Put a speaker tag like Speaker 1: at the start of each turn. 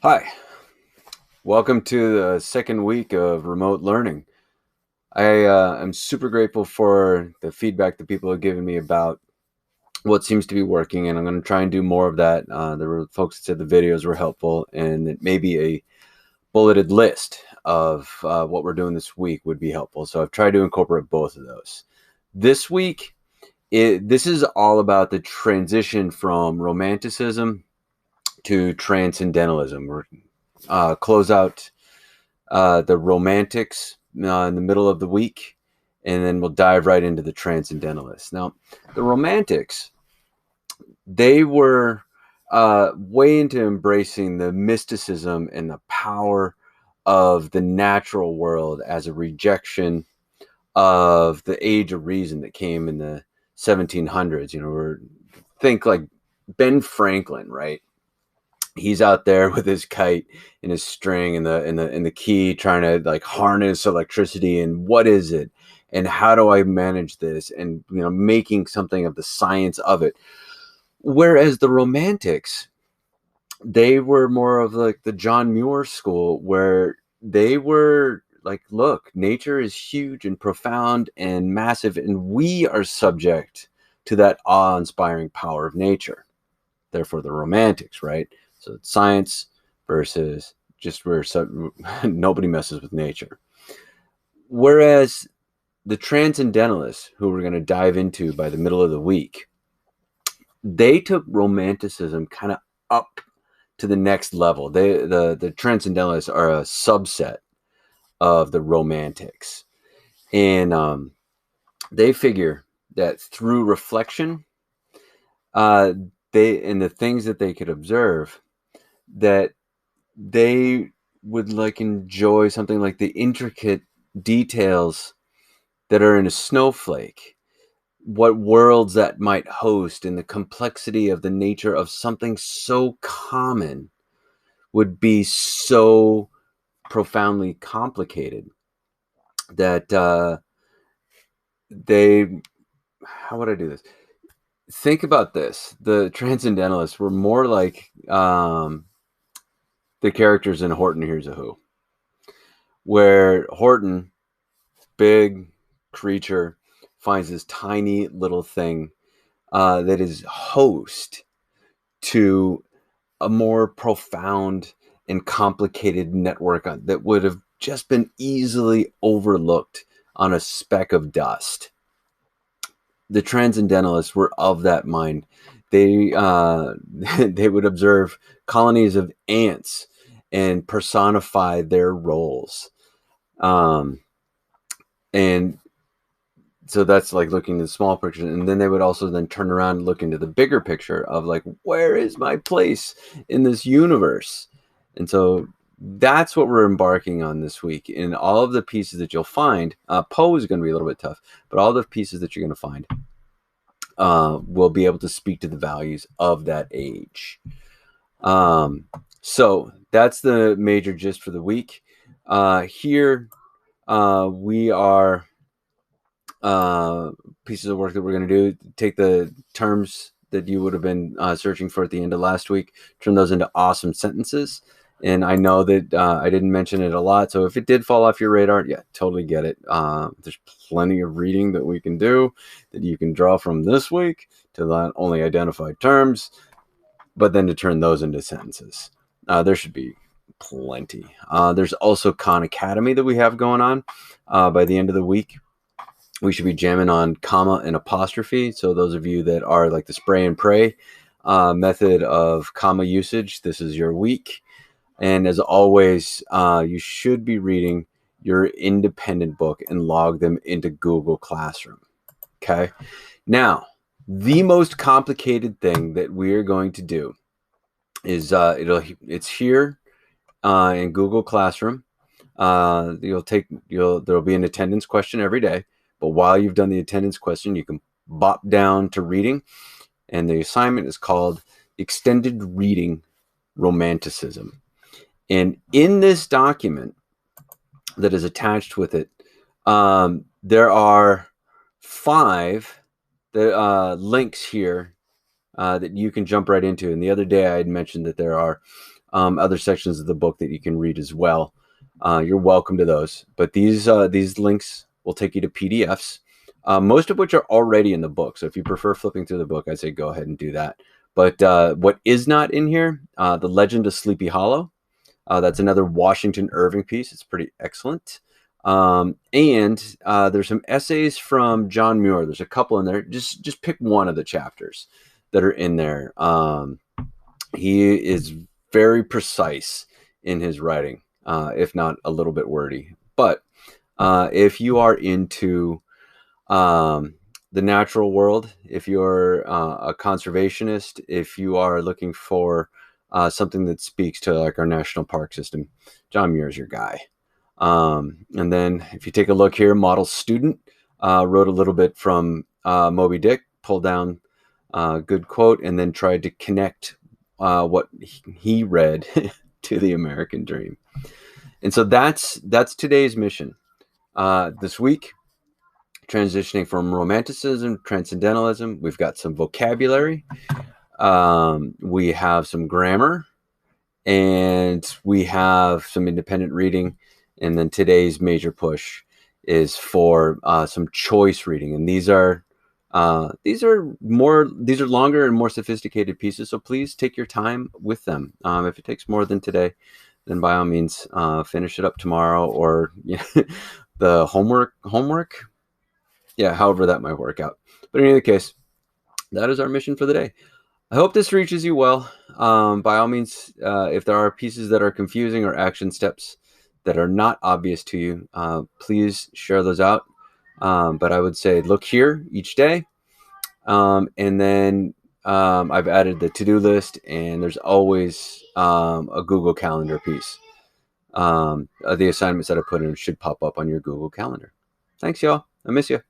Speaker 1: Hi, welcome to the second week of remote learning. I am super grateful for the feedback that people have given me about what seems to be working, and I'm going to try and do more of that. There were folks that said the videos were helpful, and that maybe a bulleted list of what we're doing this week would be helpful. So I've tried to incorporate both of those. This week, this is all about the transition from romanticism to transcendentalism. We're close out the romantics in the middle of the week, and then we'll dive right into the transcendentalists. Now, the romantics, they were way into embracing the mysticism and the power of the natural world as a rejection of the age of reason that came in the 1700s. Think like Ben Franklin, right? He's out there with his kite and his string and the key, trying to like harness electricity, and what is it, and how do I manage this, and making something of the science of it. Whereas the romantics, they were more of like the John Muir school, where they were like, look, nature is huge and profound and massive, and we are subject to that awe-inspiring power of nature. Therefore the romantics, right? So it's science versus just where nobody messes with nature. Whereas the transcendentalists, who we're going to dive into by the middle of the week, they took romanticism kind of up to the next level. The transcendentalists are a subset of the romantics, and they figure that through reflection, uh, they and the things that they could observe, that they would like enjoy something like the intricate details that are in a snowflake, what worlds that might host, and the complexity of the nature of something so common would be so profoundly complicated that they how would I do this? Think about this. The transcendentalists were more like the characters in Horton Hears a Who, where Horton, big creature, finds this tiny little thing that is host to a more profound and complicated network that would have just been easily overlooked on a speck of dust. The transcendentalists were of that mind. They they would observe colonies of ants and personify their roles. Um, and so that's like looking at the small picture, and then they would also then turn around and look into the bigger picture of like, where is my place in this universe? And so that's what we're embarking on this week. In all of the pieces that you'll find, Poe is going to be a little bit tough, but all the pieces that you're going to find will be able to speak to the values of that age. So that's the major gist for the week. Here we are pieces of work that we're going to do. Take the terms that you would have been searching for at the end of last week, turn those into awesome sentences. And I know that I didn't mention it a lot, so if it did fall off your radar, yeah, totally get it. There's plenty of reading that we can do, that you can draw from this week to not only identify terms, but then to turn those into sentences. There should be plenty. There's also Khan Academy that we have going on. By the end of the week, we should be jamming on comma and apostrophe. So those of you that are like the spray and pray method of comma usage, this is your week. And as always, you should be reading your independent book and log them into Google Classroom. Okay. Now, the most complicated thing that we're going to do is it's here in Google Classroom. There'll be an attendance question every day, but while you've done the attendance question, you can bop down to reading, and the assignment is called Extended Reading Romanticism. And in this document that is attached with it, there are 5 links here that you can jump right into. And the other day I had mentioned that there are other sections of the book that you can read as well. You're welcome to those. But these links will take you to PDFs, most of which are already in the book. So if you prefer flipping through the book, I say go ahead and do that. But what is not in here, The Legend of Sleepy Hollow. That's another Washington Irving piece. It's pretty excellent. And there's some essays from John Muir. There's a couple in there. Just pick one of the chapters that are in there. He is very precise in his writing, if not a little bit wordy. But if you are into the natural world, if you're a conservationist, if you are looking for something that speaks to like our national park system, John Muir is your guy. And then if you take a look here, Model Student wrote a little bit from Moby Dick, pulled down a good quote, and then tried to connect what he read to the American dream. And so that's today's mission. This week, transitioning from romanticism, transcendentalism, we've got some vocabulary, we have some grammar, and we have some independent reading. And then today's major push is for some choice reading, and these are longer and more sophisticated pieces. So please take your time with them. If it takes more than today, then by all means finish it up tomorrow, or the homework. Yeah, however that might work out. But in any case, that is our mission for the day. I hope this reaches you well. By all means, if there are pieces that are confusing or action steps that are not obvious to you, please share those out. But I would say look here each day. And then I've added the to-do list, and there's always a Google Calendar piece. The assignments that I put in should pop up on your Google Calendar. Thanks, y'all. I miss you.